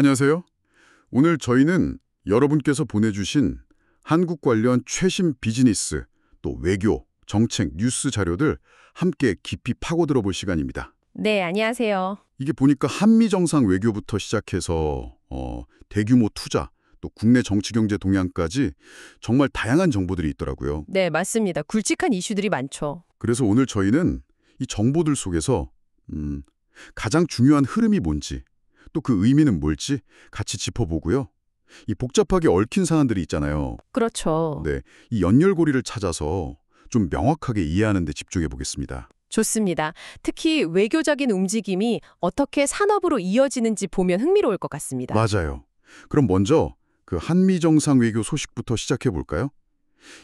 안녕하세요. 오늘 저희는 여러분께서 보내주신 한국 관련 최신 비즈니스, 또 외교, 정책, 뉴스 자료들 함께 깊이 파고들어 볼 시간입니다. 네, 안녕하세요. 이게 보니까 한미 정상 외교부터 시작해서 대규모 투자, 또 국내 정치 경제 동향까지 정말 다양한 정보들이 있더라고요. 네, 맞습니다. 굵직한 이슈들이 많죠. 그래서 오늘 저희는 이 정보들 속에서 가장 중요한 흐름이 뭔지, 또 그 의미는 뭘지 같이 짚어보고요. 이 복잡하게 얽힌 사안들이 있잖아요. 그렇죠. 네, 이 연결고리를 찾아서 좀 명확하게 이해하는 데 집중해 보겠습니다. 좋습니다. 특히 외교적인 움직임이 어떻게 산업으로 이어지는지 보면 흥미로울 것 같습니다. 맞아요. 그럼 먼저 그 한미 정상 외교 소식부터 시작해 볼까요?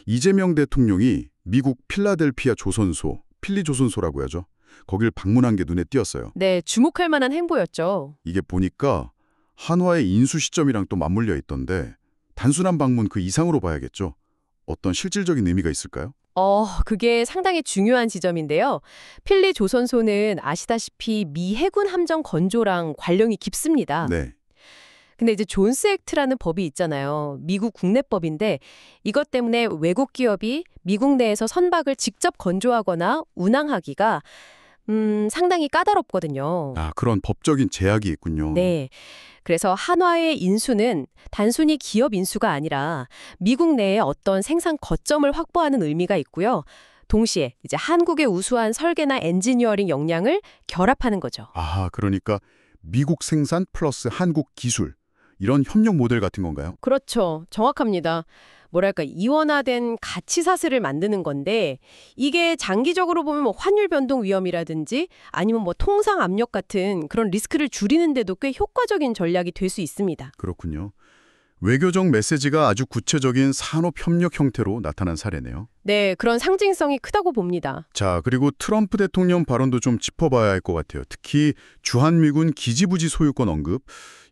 이재명 대통령이 미국 필라델피아 조선소, 필리조선소라고 하죠. 거길 방문한 게 눈에 띄었어요. 네, 주목할 만한 행보였죠. 이게 보니까 한화의 인수 시점이랑 또 맞물려 있던데 단순한 방문 그 이상으로 봐야겠죠. 어떤 실질적인 의미가 있을까요? 그게 상당히 중요한 지점인데요. 필리 조선소는 아시다시피 미 해군 함정 건조랑 관련이 깊습니다. 네. 근데 이제 존스 액트라는 법이 있잖아요. 미국 국내법인데 이것 때문에 외국 기업이 미국 내에서 선박을 직접 건조하거나 운항하기가 상당히 까다롭거든요. 아, 그런 법적인 제약이 있군요. 네. 그래서 한화의 인수는 단순히 기업 인수가 아니라 미국 내에 어떤 생산 거점을 확보하는 의미가 있고요. 동시에 이제 한국의 우수한 설계나 엔지니어링 역량을 결합하는 거죠. 아, 그러니까 미국 생산 플러스 한국 기술 이런 협력 모델 같은 건가요? 그렇죠. 정확합니다. 뭐랄까 이원화된 가치 사슬을 만드는 건데 이게 장기적으로 보면 뭐 환율 변동 위험이라든지 아니면 뭐 통상 압력 같은 그런 리스크를 줄이는 데도 꽤 효과적인 전략이 될 수 있습니다. 그렇군요. 외교적 메시지가 아주 구체적인 산업 협력 형태로 나타난 사례네요. 네, 그런 상징성이 크다고 봅니다. 자, 그리고 트럼프 대통령 발언도 좀 짚어봐야 할 것 같아요. 특히 주한미군 기지부지 소유권 언급,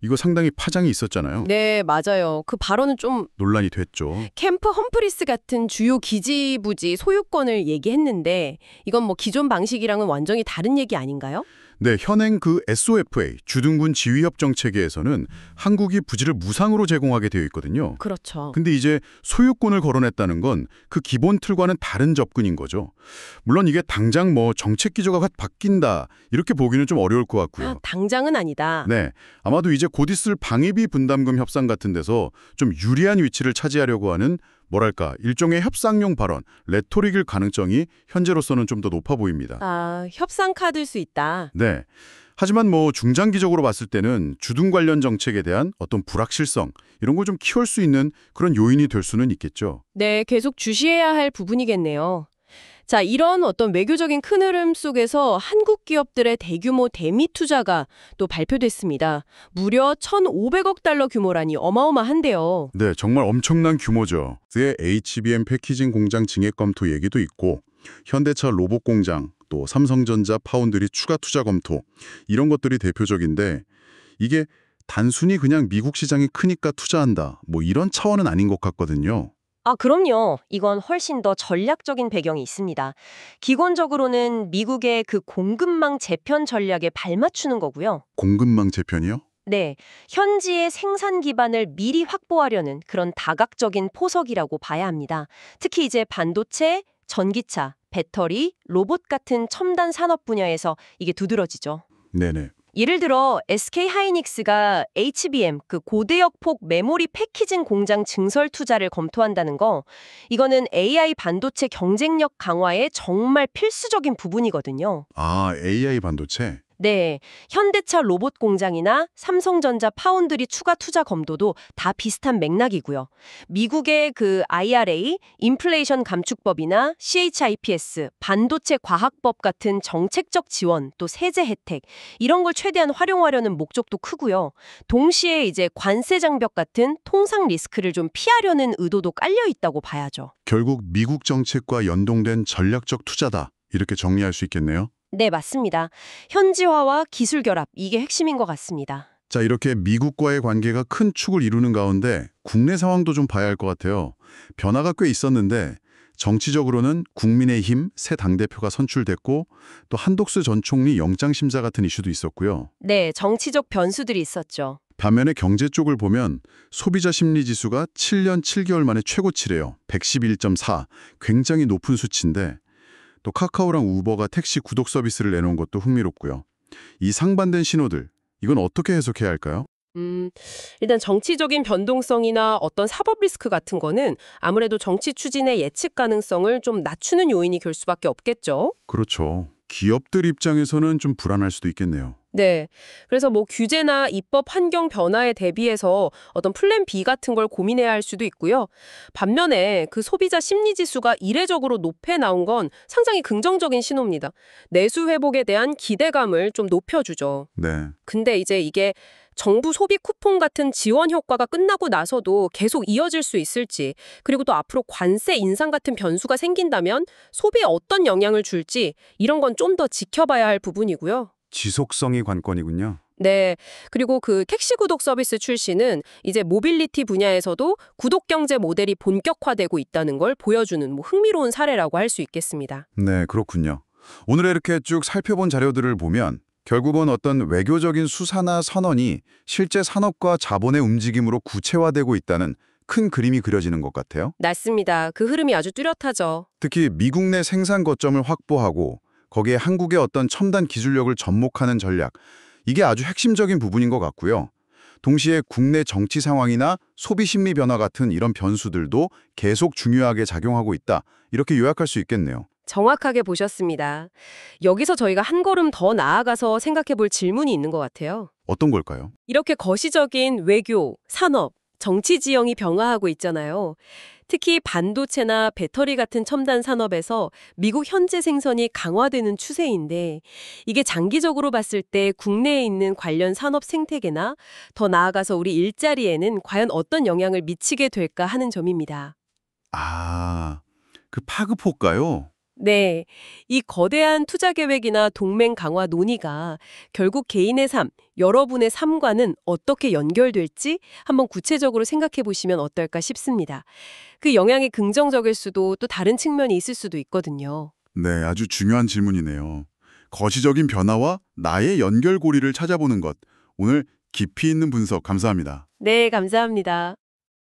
이거 상당히 파장이 있었잖아요. 네, 맞아요. 그 발언은 좀 논란이 됐죠. 캠프 험프리스 같은 주요 기지부지 소유권을 얘기했는데 이건 뭐 기존 방식이랑은 완전히 다른 얘기 아닌가요? 네, 현행 그 SOFA, 주둔군 지휘협정 체계에서는 한국이 부지를 무상으로 제공하게 되어 있거든요. 그렇죠. 근데 이제 소유권을 거론했다는 건 그 기본 틀과는 다른 접근인 거죠. 물론 이게 당장 뭐 정책 기조가 확 바뀐다 이렇게 보기는 좀 어려울 것 같고요. 당장은 아니다. 네, 아마도 이제 곧 있을 방위비 분담금 협상 같은 데서 좀 유리한 위치를 차지하려고 하는 뭐랄까 일종의 협상용 발언, 레토릭일 가능성이 현재로서는 좀 더 높아 보입니다. 협상 카드일 수 있다. 네. 하지만 뭐 중장기적으로 봤을 때는 주둔 관련 정책에 대한 어떤 불확실성 이런 걸 좀 키울 수 있는 그런 요인이 될 수는 있겠죠. 네, 계속 주시해야 할 부분이겠네요. 자, 이런 어떤 외교적인 큰 흐름 속에서 한국 기업들의 대규모 대미 투자가 또 발표됐습니다. 무려 1,500억 달러 규모라니 어마어마한데요. 네, 정말 엄청난 규모죠. 그의 HBM 패키징 공장 증액 검토 얘기도 있고 현대차 로봇 공장, 또 삼성전자 파운드리 추가 투자 검토 이런 것들이 대표적인데 이게 단순히 그냥 미국 시장이 크니까 투자한다 뭐 이런 차원은 아닌 것 같거든요. 그럼요. 이건 훨씬 더 전략적인 배경이 있습니다. 기본적으로는 미국의 그 공급망 재편 전략에 발맞추는 거고요. 공급망 재편이요? 네, 현지의 생산 기반을 미리 확보하려는 그런 다각적인 포석이라고 봐야 합니다. 특히 이제 반도체, 전기차, 배터리, 로봇 같은 첨단 산업 분야에서 이게 두드러지죠. 네네. 예를 들어 SK 하이닉스가 HBM, 그 고대역폭 메모리 패키징 공장 증설 투자를 검토한다는 거, 이거는 AI 반도체 경쟁력 강화에 정말 필수적인 부분이거든요. 아, AI 반도체? 네, 현대차 로봇 공장이나 삼성전자 파운드리 추가 투자 검도도 다 비슷한 맥락이고요. 미국의 그 IRA, 인플레이션 감축법이나 CHIPS, 반도체 과학법 같은 정책적 지원, 또 세제 혜택, 이런 걸 최대한 활용하려는 목적도 크고요. 동시에 이제 관세 장벽 같은 통상 리스크를 좀 피하려는 의도도 깔려 있다고 봐야죠. 결국 미국 정책과 연동된 전략적 투자다. 이렇게 정리할 수 있겠네요. 네, 맞습니다. 현지화와 기술 결합, 이게 핵심인 것 같습니다. 자, 이렇게 미국과의 관계가 큰 축을 이루는 가운데 국내 상황도 좀 봐야 할 것 같아요. 변화가 꽤 있었는데 정치적으로는 국민의힘 새 당대표가 선출됐고 또 한독수 전 총리 영장심사 같은 이슈도 있었고요. 네, 정치적 변수들이 있었죠. 반면에 경제 쪽을 보면 소비자 심리 지수가 7년 7개월 만에 최고치래요. 111.4. 굉장히 높은 수치인데 또 카카오랑 우버가 택시 구독 서비스를 내놓은 것도 흥미롭고요. 이 상반된 신호들, 이건 어떻게 해석해야 할까요? 일단 정치적인 변동성이나 어떤 사법 리스크 같은 거는 아무래도 정치 추진의 예측 가능성을 좀 낮추는 요인이 될 수밖에 없겠죠. 그렇죠. 기업들 입장에서는 좀 불안할 수도 있겠네요. 네. 그래서 뭐 규제나 입법 환경 변화에 대비해서 어떤 플랜 B 같은 걸 고민해야 할 수도 있고요. 반면에 그 소비자 심리 지수가 이례적으로 높게 나온 건 상당히 긍정적인 신호입니다. 내수 회복에 대한 기대감을 좀 높여주죠. 네. 근데 이제 이게 정부 소비 쿠폰 같은 지원 효과가 끝나고 나서도 계속 이어질 수 있을지, 그리고 또 앞으로 관세 인상 같은 변수가 생긴다면 소비에 어떤 영향을 줄지 이런 건 좀 더 지켜봐야 할 부분이고요. 지속성이 관건이군요. 네. 그리고 그 택시 구독 서비스 출시는 이제 모빌리티 분야에서도 구독 경제 모델이 본격화되고 있다는 걸 보여주는 뭐 흥미로운 사례라고 할 수 있겠습니다. 네, 그렇군요. 오늘 이렇게 쭉 살펴본 자료들을 보면 결국은 어떤 외교적인 수사나 선언이 실제 산업과 자본의 움직임으로 구체화되고 있다는 큰 그림이 그려지는 것 같아요. 맞습니다. 그 흐름이 아주 뚜렷하죠. 특히 미국 내 생산 거점을 확보하고 거기에 한국의 어떤 첨단 기술력을 접목하는 전략, 이게 아주 핵심적인 부분인 것 같고요. 동시에 국내 정치 상황이나 소비 심리 변화 같은 이런 변수들도 계속 중요하게 작용하고 있다. 이렇게 요약할 수 있겠네요. 정확하게 보셨습니다. 여기서 저희가 한 걸음 더 나아가서 생각해 볼 질문이 있는 것 같아요. 어떤 걸까요? 이렇게 거시적인 외교, 산업, 정치 지형이 병화하고 있잖아요. 특히 반도체나 배터리 같은 첨단 산업에서 미국 현재 생선이 강화되는 추세인데 이게 장기적으로 봤을 때 국내에 있는 관련 산업 생태계나 더 나아가서 우리 일자리에는 과연 어떤 영향을 미치게 될까 하는 점입니다. 아, 그 파급효과요? 네, 이 거대한 투자 계획이나 동맹 강화 논의가 결국 개인의 삶, 여러분의 삶과는 어떻게 연결될지 한번 구체적으로 생각해 보시면 어떨까 싶습니다. 그 영향이 긍정적일 수도 또 다른 측면이 있을 수도 있거든요. 네, 아주 중요한 질문이네요. 거시적인 변화와 나의 연결고리를 찾아보는 것. 오늘 깊이 있는 분석 감사합니다. 네, 감사합니다.